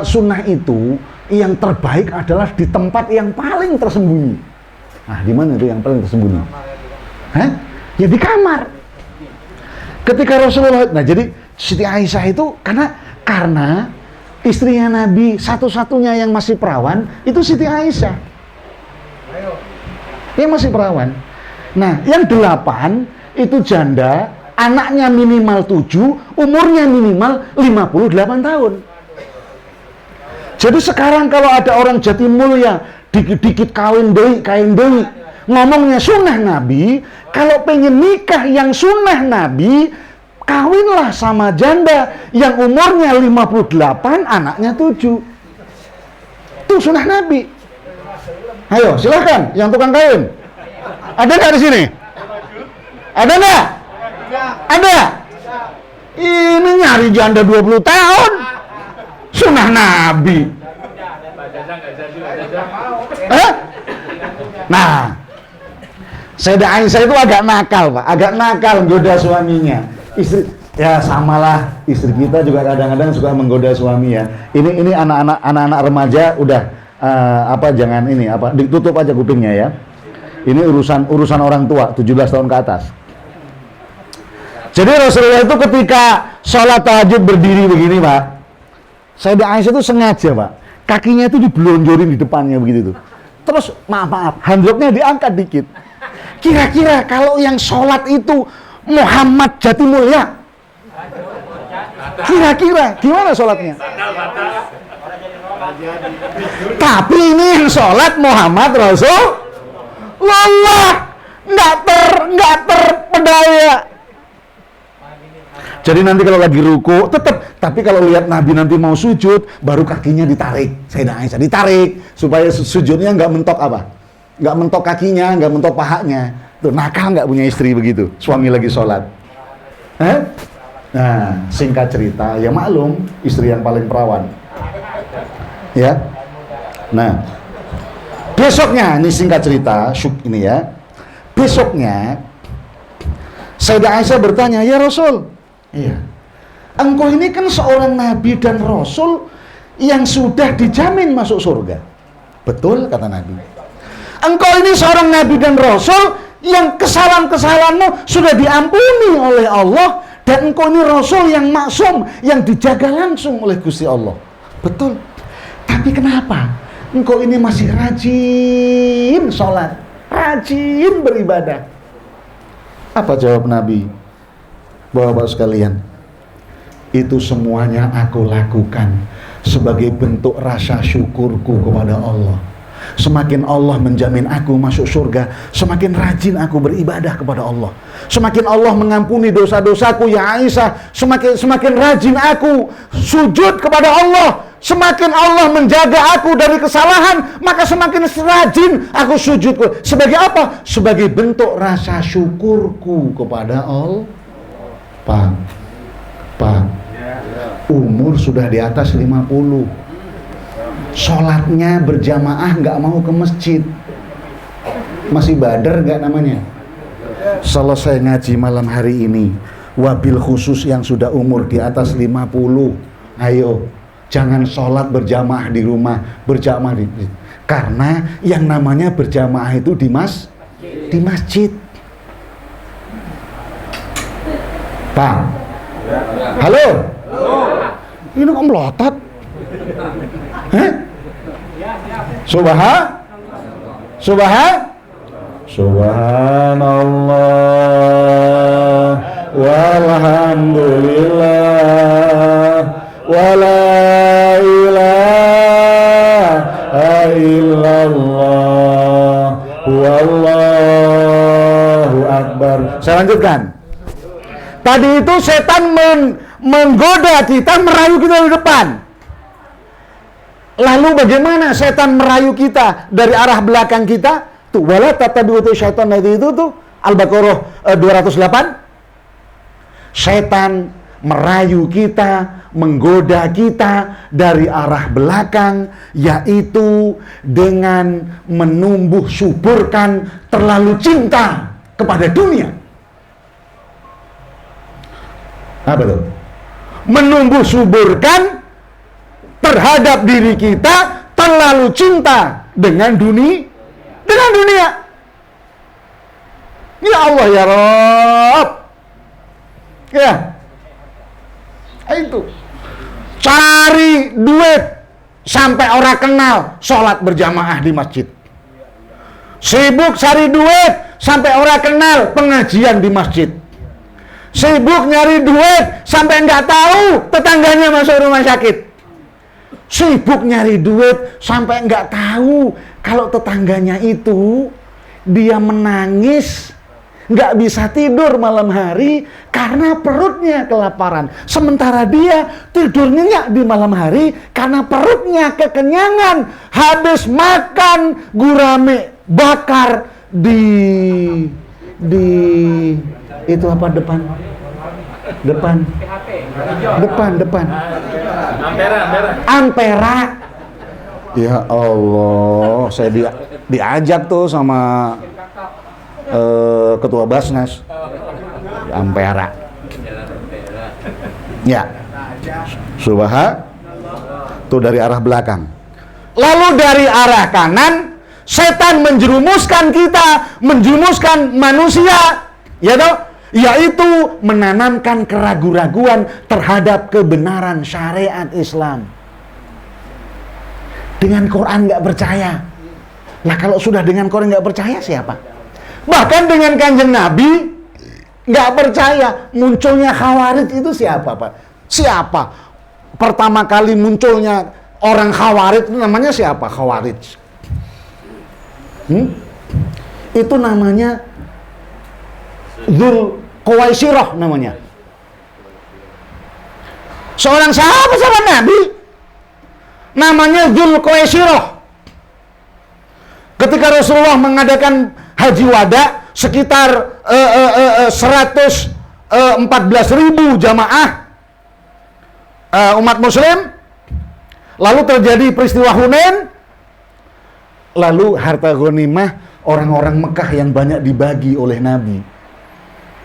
sunnah itu yang terbaik adalah di tempat yang paling tersembunyi. Nah, di mana itu yang paling tersembunyi? Hah? Ya di kamar. Ketika Rasulullah, nah jadi Siti Aisyah itu karena istrinya Nabi satu-satunya yang masih perawan itu Siti Aisyah. Yang masih perawan. Nah, yang 8 itu janda, anaknya minimal 7, umurnya minimal 58 tahun. Jadi sekarang kalau ada orang Jatimulya dikit-dikit kain deui, ngomongnya sunnah Nabi, kalau pengen nikah yang sunnah Nabi, kawinlah sama janda yang umurnya 58, anaknya 7. Itu sunnah Nabi. Ayo, silakan yang tukang kain. Ada nggak di sini? Ada nggak? Ada. Ini nyari janda 20 tahun. Sunnah Nabi. Nah, Sayyidah Aisyah itu agak nakal, Pak. Agak nakal menggoda suaminya. Istri, ya samalah. Istri kita juga kadang-kadang suka menggoda suami ya. Ini anak-anak remaja udah jangan ditutup aja kupingnya ya. Ini urusan orang tua 17 tahun ke atas. Jadi Rasulullah itu ketika sholat tahajud berdiri begini, Pak. Sayyidah Aisyah itu sengaja, Pak. Kakinya itu dibelonjorin di depannya begitu tuh. Terus maaf, handuknya diangkat dikit. Kira-kira kalau yang sholat itu Muhammad Jatimulya, kira-kira gimana sholatnya? Tapi ini yang sholat Muhammad Rasulullah, nggak terpedaya. Jadi nanti kalau lagi ruku tetap, tapi kalau lihat Nabi nanti mau sujud, baru kakinya ditarik. Sayyidah Aisyah ditarik supaya sujudnya nggak mentok nggak mentok kakinya, nggak mentok pahanya. Tuh nakal nggak punya istri begitu, suami lagi sholat. Nah, singkat cerita, ya maklum istri yang paling perawan. Ya. Nah, besoknya ini singkat cerita, ini ya. Besoknya Sayyidah Aisyah bertanya, ya Rasul. Iya. Engkau ini kan seorang nabi dan rasul yang sudah dijamin masuk surga. Betul kata Nabi. Engkau ini seorang nabi dan rasul yang kesalahan-kesalahanmu sudah diampuni oleh Allah, dan engkau ini rasul yang maksum, yang dijaga langsung oleh Gusti Allah. Betul. Tapi kenapa engkau ini masih rajin sholat, rajin beribadah? Apa jawab Nabi? Bapak-bapak sekalian, itu semuanya aku lakukan sebagai bentuk rasa syukurku kepada Allah. Semakin Allah menjamin aku masuk surga, semakin rajin aku beribadah kepada Allah. Semakin Allah mengampuni dosa-dosaku ya Aisyah, semakin rajin aku sujud kepada Allah. Semakin Allah menjaga aku dari kesalahan, maka semakin rajin aku sujud. Sebagai apa? Sebagai bentuk rasa syukurku kepada Allah. Pak, umur sudah di atas 50. Sholatnya berjamaah nggak mau ke masjid. Masih badar nggak namanya? Selesai ngaji malam hari ini, wabil khusus yang sudah umur di atas 50, ayo jangan sholat berjamaah di rumah, berjamaah di masjid. Karena yang namanya berjamaah itu di masjid. Pak, halo? Ini kok melotot? Subhanallah walhamdulillah wala ilaha illallah wallahu akbar. Saya lanjutkan. Tadi itu setan menggoda kita, merayu kita di depan. Lalu bagaimana setan merayu kita dari arah belakang kita? Tuh, wala tatabi'u syaitan itu tuh Al-Baqarah 208. Setan merayu kita, menggoda kita dari arah belakang, yaitu dengan menumbuh suburkan terlalu cinta kepada dunia. Apa tuh? Menumbuh suburkan terhadap diri kita terlalu cinta dengan dunia. Ya Allah ya Rabb. Ya. Itu. Cari duit sampai orang kenal sholat berjamaah di masjid. Sibuk cari duit sampai orang kenal pengajian di masjid. Sibuk nyari duit sampai nggak tahu tetangganya masuk rumah sakit. Sibuk nyari duit sampai nggak tahu kalau tetangganya itu dia menangis, nggak bisa tidur malam hari karena perutnya kelaparan. Sementara dia tidurnya nggak di malam hari karena perutnya kekenyangan, habis makan gurame bakar di itu apa depan Ampera. Ya Allah, saya diajak tuh sama ketua Basnas Ampera. Ya, subhanallah. Tuh dari arah belakang. Lalu dari arah kanan, setan menjerumuskan kita, menjerumuskan manusia, ya toh? Yaitu menanamkan keraguan-raguan terhadap kebenaran syariat Islam. Dengan Quran nggak percaya. Nah kalau sudah dengan Quran nggak percaya siapa? Bahkan dengan Kanjeng Nabi nggak percaya. Munculnya Khawarij itu siapa Pak? Siapa? Pertama kali munculnya orang Khawarij itu namanya siapa? Khawarij. Itu namanya Dzul Qawaisirah namanya. Seorang sahabat Nabi namanya Dzul Qawaisirah. Ketika Rasulullah mengadakan haji wada sekitar 114.000 jamaah umat muslim, lalu terjadi peristiwa Hunain, lalu harta ghanimah orang-orang Mekah yang banyak dibagi oleh Nabi.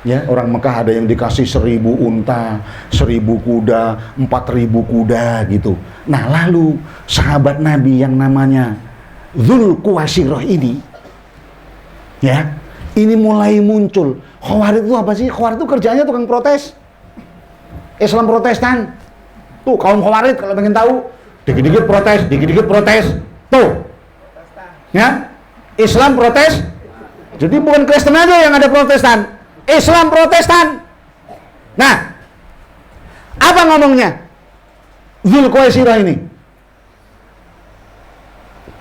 Ya, orang Mekah ada yang dikasih 1.000 unta, 1.000 kuda, 4.000 kuda gitu. Nah, lalu sahabat Nabi yang namanya Dzul Qawaisirah ini, ya, ini mulai muncul. Khawarij itu apa sih? Khawarij itu kerjanya tukang protes. Islam Protestan. Tuh kaum Khawarij kalau pengen tahu, dikit-dikit protes. Tuh. Ya, Islam protes. Jadi bukan Kristen aja yang ada Protestan. Islam Protestan. Nah, apa ngomongnya Dzul Qawaisirah ini?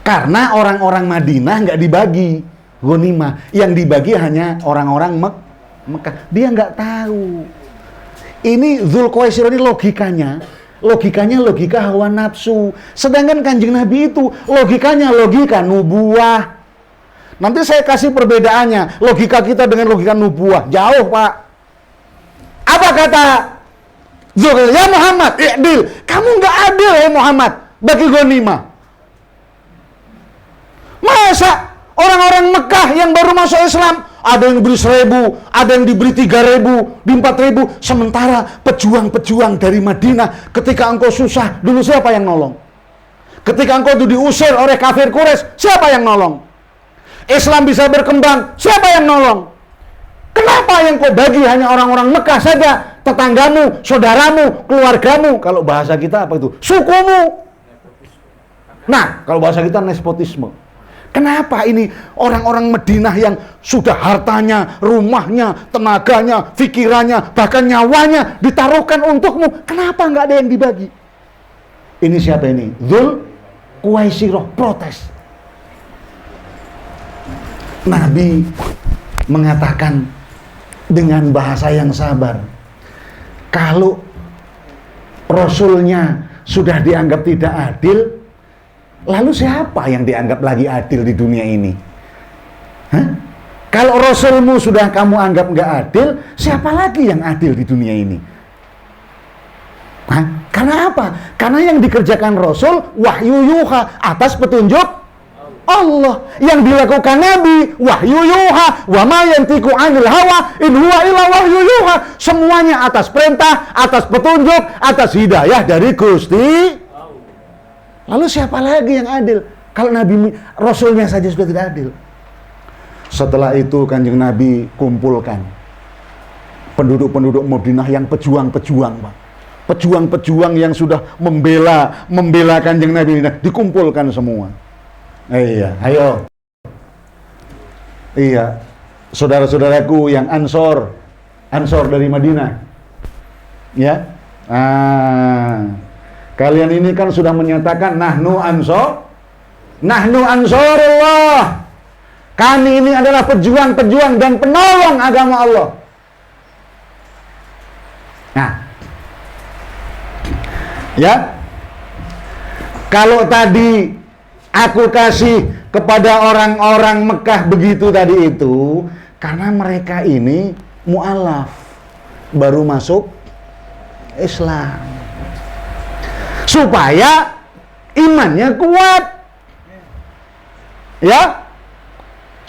Karena orang-orang Madinah nggak dibagi ghanimah, yang dibagi hanya orang-orang Mekah. Dia nggak tahu. Ini Dzul Qawaisirah ini logika hawa nafsu. Sedangkan Kanjeng Nabi itu logikanya logika nubuah. Nanti saya kasih perbedaannya, logika kita dengan logika nubuah. Jauh, Pak. Apa kata Ya Muhammad, i'dil. Kamu nggak adil ya Muhammad bagi ghanimah. Masa orang-orang Mekah yang baru masuk Islam ada yang diberi 1.000, ada yang diberi 3.000, di 4.000. Sementara pejuang-pejuang dari Madinah, ketika engkau susah, dulu siapa yang nolong? Ketika engkau itu diusir oleh kafir Quraisy, siapa yang nolong? Islam bisa berkembang, siapa yang nolong? Kenapa yang kau bagi hanya orang-orang Mekah saja? Tetanggamu, saudaramu, keluargamu. Kalau bahasa kita apa itu? Sukumu. Nah, kalau bahasa kita nepotisme. Kenapa ini orang-orang Madinah yang sudah hartanya, rumahnya, tenaganya, pikirannya, bahkan nyawanya ditaruhkan untukmu, kenapa nggak ada yang dibagi? Ini siapa ini? Dzul Quwaisirah protes. Nabi mengatakan dengan bahasa yang sabar, kalau Rasulnya sudah dianggap tidak adil, lalu siapa yang dianggap lagi adil di dunia ini? Hah? Kalau Rasulmu sudah kamu anggap nggak adil, siapa lagi yang adil di dunia ini? Hah? Karena apa? Karena yang dikerjakan Rasul wahyu yuha, atas petunjuk Allah. Yang dilakukan Nabi wahyu yuha, wa ma yantiqu 'anil hawa in huwa illa wahyu yuha. Semuanya atas perintah, atas petunjuk, atas hidayah dari Gusti. Lalu siapa lagi yang adil? Kalau Nabi Rasulnya saja sudah tidak adil. Setelah itu Kanjeng Nabi kumpulkan penduduk-penduduk Madinah yang pejuang-pejuang, Pak. Pejuang-pejuang yang sudah membela Kanjeng Nabi, dikumpulkan semua. Iya, ayo. Iya, saudara-saudaraku yang Ansor dari Madinah. Ya. Kalian ini kan sudah menyatakan nahnu Ansorullah. Kami ini adalah pejuang-pejuang dan penolong agama Allah. Nah, ya, kalau tadi aku kasih kepada orang-orang Mekah begitu tadi itu, karena mereka ini mu'alaf, baru masuk Islam, supaya imannya kuat. Ya,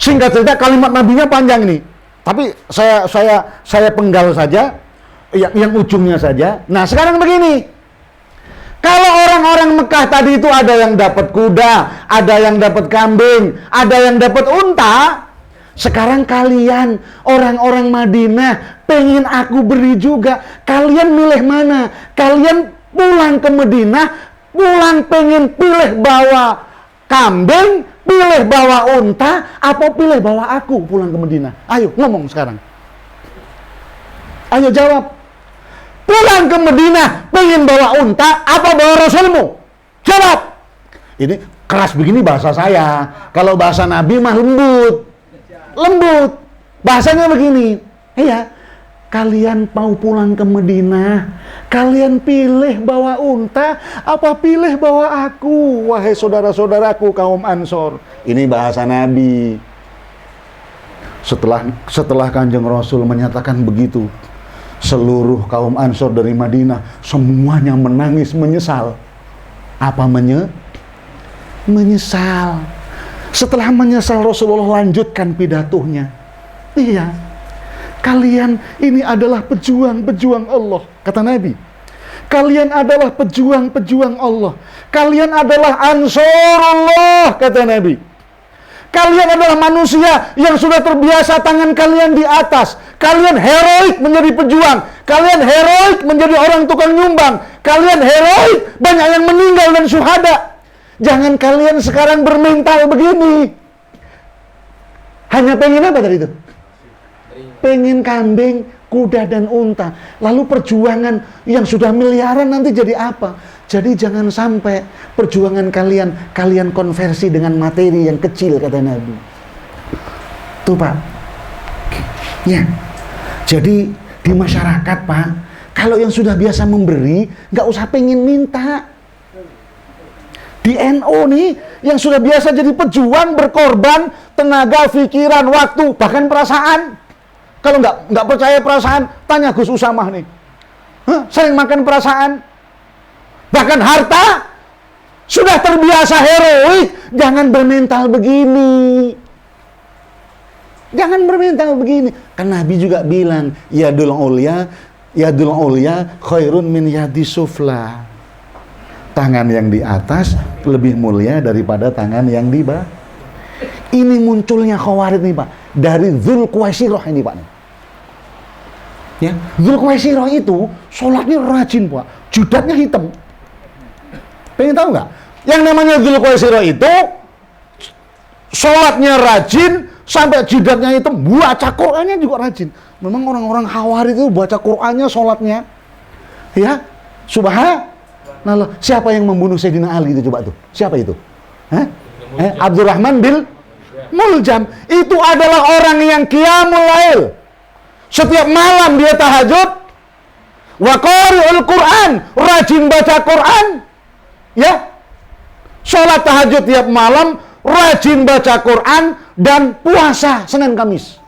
singkat cerita kalimat nabinya panjang ini, tapi saya penggal saja yang ujungnya saja. Nah, sekarang begini, kalau orang-orang Mekah tadi itu ada yang dapat kuda, ada yang dapat kambing, ada yang dapat unta. Sekarang kalian orang-orang Madinah pengen aku beri juga. Kalian milih mana? Kalian pulang ke Madinah, pengen pilih bawa kambing, pilih bawa unta, apa pilih bawa aku pulang ke Madinah? Ayo ngomong sekarang. Ayo jawab. Pulang ke Madinah pengen bawa unta, apa bawa Rasulmu? Jawab. Ini keras begini bahasa saya. Kalau bahasa Nabi mah lembut. Bahasanya begini. Iya. Kalian mau pulang ke Madinah, kalian pilih bawa unta, apa pilih bawa aku? Wahai saudara-saudaraku kaum Ansor. Ini bahasa Nabi. Setelah Kanjeng Rasul menyatakan begitu, seluruh kaum Ansor dari Madinah semuanya menangis menyesal. Apa menyesal? Setelah menyesal, Rasulullah lanjutkan pidatonya. Iya, kalian ini adalah pejuang-pejuang Allah, kata Nabi. Kalian adalah pejuang-pejuang Allah. Kalian adalah Ansorullah, kata Nabi. Kalian adalah manusia yang sudah terbiasa tangan kalian di atas. Kalian heroik menjadi pejuang. Kalian heroik menjadi orang tukang nyumbang. Kalian heroik, banyak yang meninggal dan syuhada. Jangan kalian sekarang bermental begini. Hanya pengen apa tadi itu? Pengen kambing, kuda dan unta. Lalu perjuangan yang sudah miliaran nanti jadi apa? Jadi jangan sampai perjuangan kalian konversi dengan materi yang kecil, kata Nabi. Tuh Pak. Ya. Jadi di masyarakat Pak, kalau yang sudah biasa memberi, nggak usah pengen minta. Di NU nih, yang sudah biasa jadi pejuang, berkorban, tenaga, pikiran, waktu, bahkan perasaan. Kalau nggak percaya perasaan, tanya Gus Usamah nih. Sering makan perasaan. Bahkan harta sudah terbiasa heroik. Jangan bermental begini. Jangan bermental begini. Kan Nabi juga bilang, yadul ulya khairun min yadis sufla. Tangan yang di atas lebih mulia daripada tangan yang di bawah. Ini munculnya Khawarij nih Pak, dari Dzulquwaisirah ini Pak. Ya, Dzulquwaisirah itu sholatnya rajin Pak, judatnya hitam. Pengen tahu nggak? Yang namanya Dzulquwaisirah itu sholatnya rajin sampai jidatnya hitam, baca Qur'annya juga rajin. Memang orang-orang Khawarij itu baca Qur'annya, sholatnya, ya, subhanallah. Siapa yang membunuh Sayyidina Ali itu coba tuh? Siapa itu? Abdurrahman bin Muljam. Itu adalah orang yang qiyamul lail. Setiap malam dia tahajud. Wa qari'ul Qur'an, rajin baca Qur'an. Ya. Salat tahajud tiap malam, rajin baca Qur'an dan puasa Senin Kamis.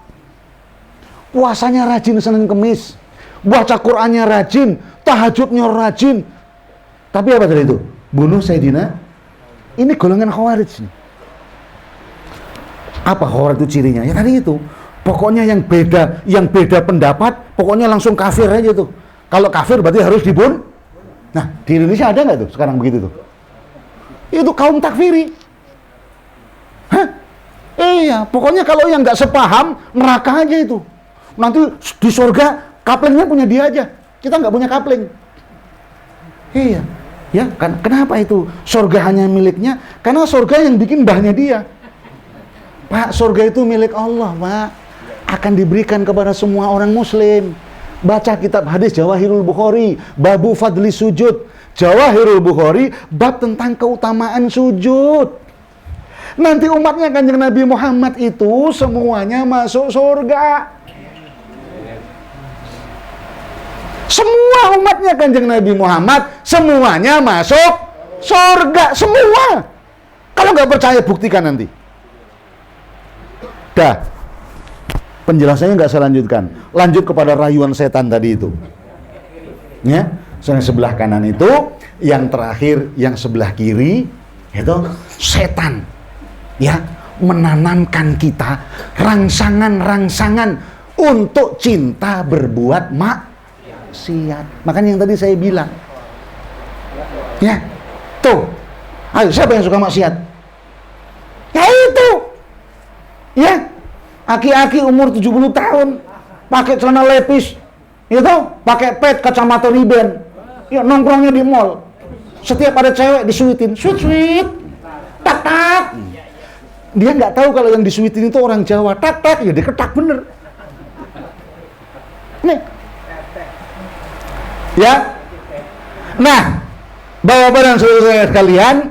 Puasanya rajin Senin Kamis. Baca Qur'annya rajin, tahajudnya rajin. Tapi apa tadi itu? Bunuh Sayyidina. Ini golongan Khawarij nih. Apa Khawarij itu cirinya? Ya tadi itu. Pokoknya yang beda pendapat, pokoknya langsung kafir aja tuh. Kalau kafir berarti harus dibunuh. Nah, di Indonesia ada nggak tuh sekarang begitu tuh? Itu kaum takfiri. Hah? Iya, pokoknya kalau yang nggak sepaham, neraka aja itu. Nanti di surga, kaplingnya punya dia aja. Kita nggak punya kapling. Iya. Ya, kan kenapa itu? Surga hanya miliknya, karena surga yang bikin mbahnya dia. Pak, surga itu milik Allah, Pak. Akan diberikan kepada semua orang muslim. Baca kitab hadis Jawahirul Bukhari, babu fadli sujud. Jawahirul Bukhari, bab tentang keutamaan sujud. Nanti umatnya Kanjeng Nabi Muhammad itu semuanya masuk surga. Semua umatnya Kanjeng Nabi Muhammad semuanya masuk surga, semua. Kalau nggak percaya buktikan nanti. Dah, penjelasannya nggak saya lanjutkan. Lanjut kepada rayuan setan tadi itu. Ya, yang sebelah kanan itu, yang terakhir, yang sebelah kiri itu setan. Ya, menanamkan kita rangsangan-rangsangan untuk cinta berbuat maksiat. Makanya yang tadi saya bilang. Ya, tuh. Ayo, siapa yang suka maksiat? Ya itu. Ya, aki-aki umur 70 tahun pakai celana lepis, itu pakai pet kacamata riben, ya nongkrongnya di mall. Setiap ada cewek disuitin, sweet, tak. Dia nggak tahu kalau yang disuitin itu orang Jawa, tak, ya diketak bener. Nih, ya. Nah, Bapak dan saudara sekalian,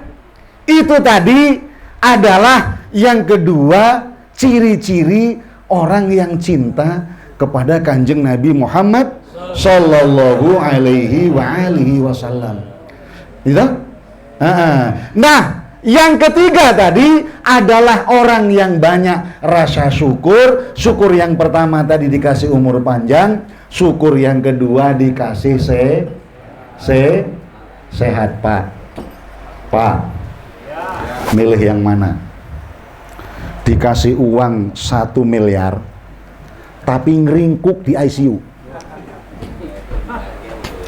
itu tadi adalah yang kedua. Ciri-ciri orang yang cinta kepada Kanjeng Nabi Muhammad Sallallahu Alaihi Wasallam. Gitu? Nah, yang ketiga tadi adalah orang yang banyak rasa syukur. Syukur yang pertama tadi dikasih umur panjang, syukur yang kedua dikasih sehat Pak. Milih yang mana? Dikasih uang 1 miliar tapi ngeringkuk di ICU.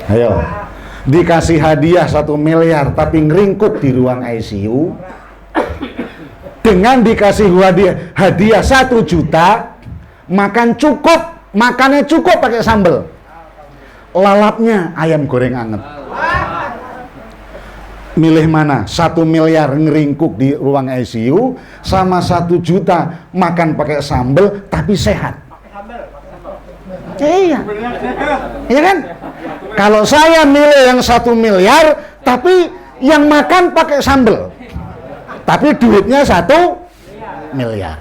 Ayo, dikasih hadiah 1 miliar tapi ngeringkuk di ruang ICU, dengan dikasih hadiah 1 juta, makannya cukup pakai sambal, lalapnya ayam goreng anget. Milih mana? 1 miliar ngeringkuk di ruang ICU sama 1 juta makan pakai sambal tapi sehat. Iya. Iya kan? Kalau saya milih yang 1 miliar tapi yang makan pakai sambal. Tapi duitnya 1 miliar.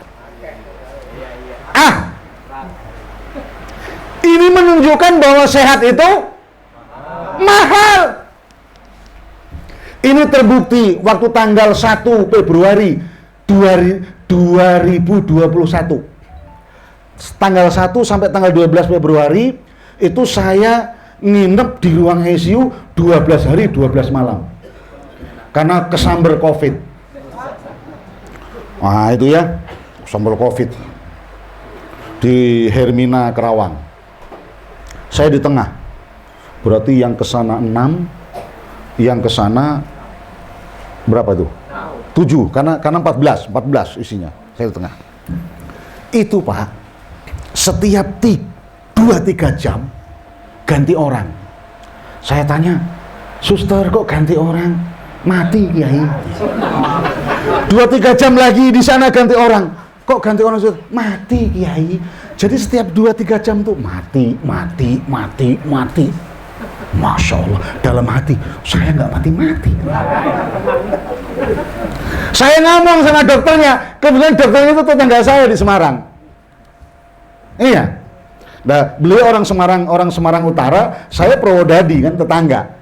Ini menunjukkan bahwa sehat itu mahal. Ini terbukti waktu tanggal 1 Februari 2021. Tanggal 1 sampai tanggal 12 Februari itu saya nginep di ruang ICU 12 hari 12 malam karena kesamber COVID. Nah itu ya, kesamber COVID di Hermina Kerawang. Saya di tengah, berarti yang kesana 6, yang kesana berapa tuh? 7, karena 14 isinya. Saya di tengah. Itu Pak, setiap 2-3 jam ganti orang. Saya tanya, suster kok ganti orang? Mati Kiai. 2-3 jam lagi di sana ganti orang. Kok ganti orang suster? Mati Kiai. Jadi setiap 2-3 jam tuh mati. Masya Allah, dalam hati saya nggak mati-mati. Saya ngomong sama dokternya, kebetulan dokternya itu tetangga saya di Semarang. Iya. Nah, beliau orang Semarang Utara, saya Purwodadi kan tetangga.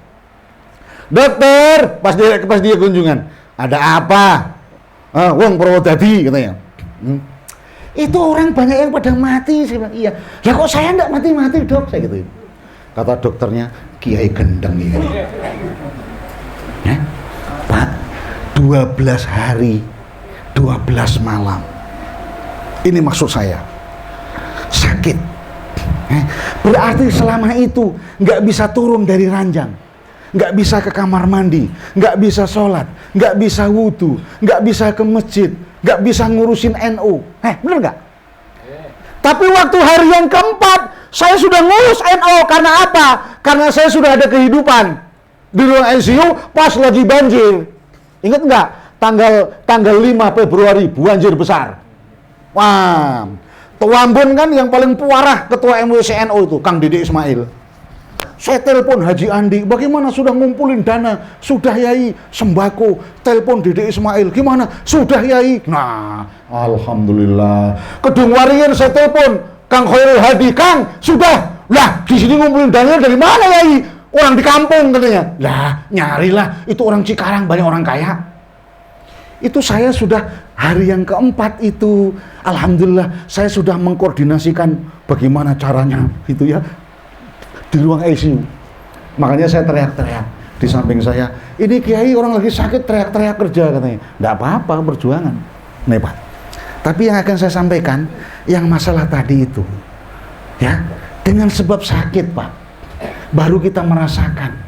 Dokter, pas dia kunjungan, ada apa? Wong Purwodadi katanya. Itu orang banyak yang pada mati. Saya bilang, iya. Ya kok saya enggak mati-mati dok? Saya gitu. Kata dokternya, Kiai gendeng ya. Pak, 12 hari, 12 malam. Ini maksud saya. Sakit. Berarti selama itu nggak bisa turun dari ranjang, nggak bisa ke kamar mandi, nggak bisa sholat, nggak bisa wudhu, nggak bisa ke masjid, nggak bisa ngurusin NU. Bener nggak? Tapi waktu hari yang keempat, saya sudah ngurus NU. Karena apa? Karena saya sudah ada kehidupan di ruang ICU pas lagi banjir. Ingat nggak? Tanggal 5 Februari banjir besar. Wah, Tuambun kan yang paling puarah ketua MWCNU itu, Kang Dede Ismail. Saya telepon Haji Andi, bagaimana sudah ngumpulin dana? Sudah Yai, sembako. Telepon Dede Ismail, gimana? Sudah Yai. Nah, alhamdulillah. Kedung Waringin saya telepon Kang Khairul Hadi, Kang, sudah. Lah, di sini ngumpulin dana dari mana Yai? Orang di kampung katanya. Lah, nyarilah, itu orang Cikarang, banyak orang kaya. Itu saya sudah hari yang keempat itu, alhamdulillah saya sudah mengkoordinasikan bagaimana caranya itu ya di ruang ICU. Makanya saya teriak-teriak di samping saya, ini Kiai orang lagi sakit teriak-teriak kerja katanya. Nggak apa-apa, perjuangan. Nih Pak, tapi yang akan saya sampaikan yang masalah tadi itu ya, dengan sebab sakit Pak, baru kita merasakan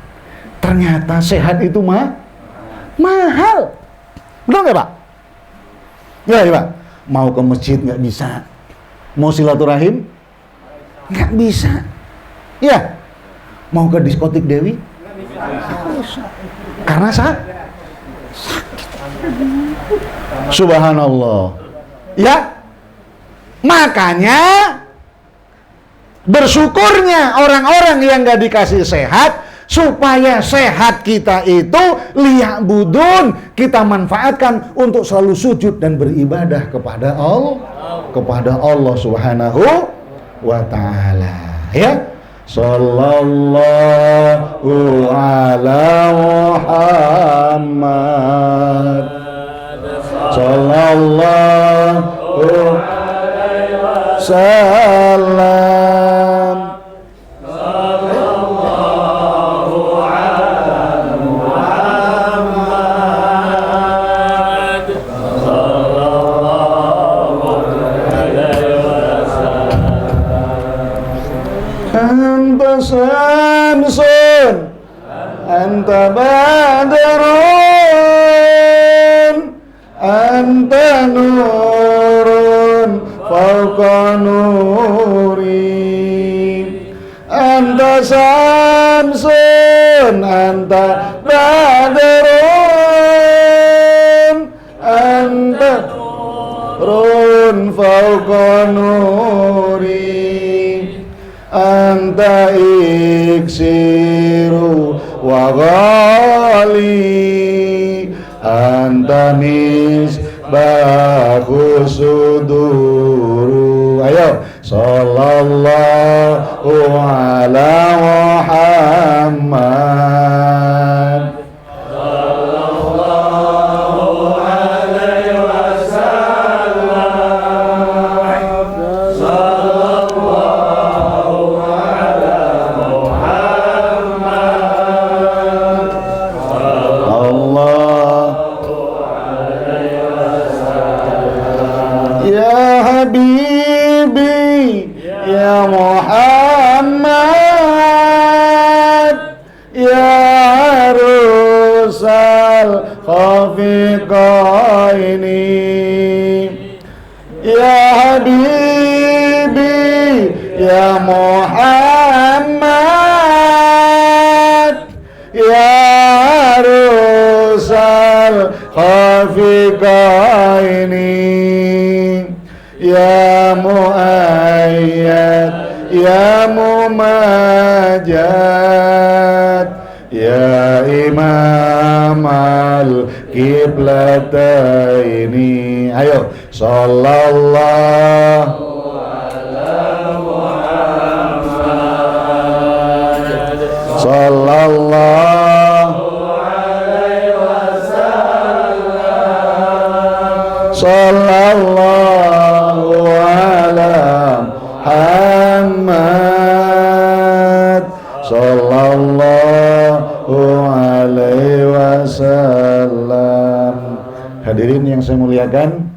ternyata sehat itu mahal. Betul nggak Pak? Ya Pak, mau ke masjid nggak bisa, mau silaturahim nggak bisa, ya mau ke diskotik Dewi nggak bisa, karena sakit. Subhanallah. Ya, makanya bersyukurnya orang-orang yang nggak dikasih sehat, supaya sehat kita itu liyak budun, kita manfaatkan untuk selalu sujud dan beribadah kepada Allah Subhanahu wa ta'ala. Ya, sallallahu ala Muhammad, sallallahu alaihi wasallam. Samsun anta badrun anta nurun fauqa nuri anta samsun anta badrun anta nurun fauqa nuri anta iksiru wa ghali anta misbahu suduru. Ayo, sallallahu ala Muhammad, sallallahu alaihi wasallam, sallallahu ala Muhammad. ya Muhammad ya rusal khafiqaini ya habibi ya Muhammad ya rusal khafiqaini ya muayyad ya mumajad ya imam al-qiblataini. Ayo, sallallahu sallallahu alaihi wasallam sallallahu ala Muhammad sallallahu alaihi wasallam. Hadirin yang saya muliakan,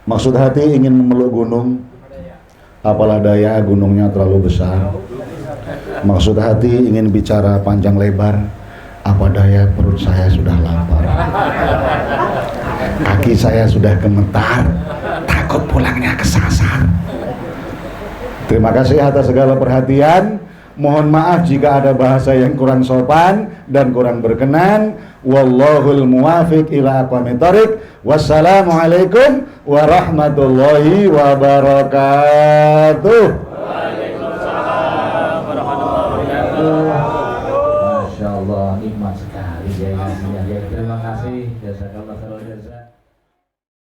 maksud hati ingin memeluk gunung, apalah daya gunungnya terlalu besar. Maksud hati ingin bicara panjang lebar, apa daya perut saya sudah lapar, kaki saya sudah gemetar, takut pulangnya kesasar. Terima kasih atas segala perhatian. Mohon maaf jika ada bahasa yang kurang sopan dan kurang berkenan. Wallahul muwafiq ila aqwamit thoriq. Wassalamualaikum warahmatullahi wabarakatuh.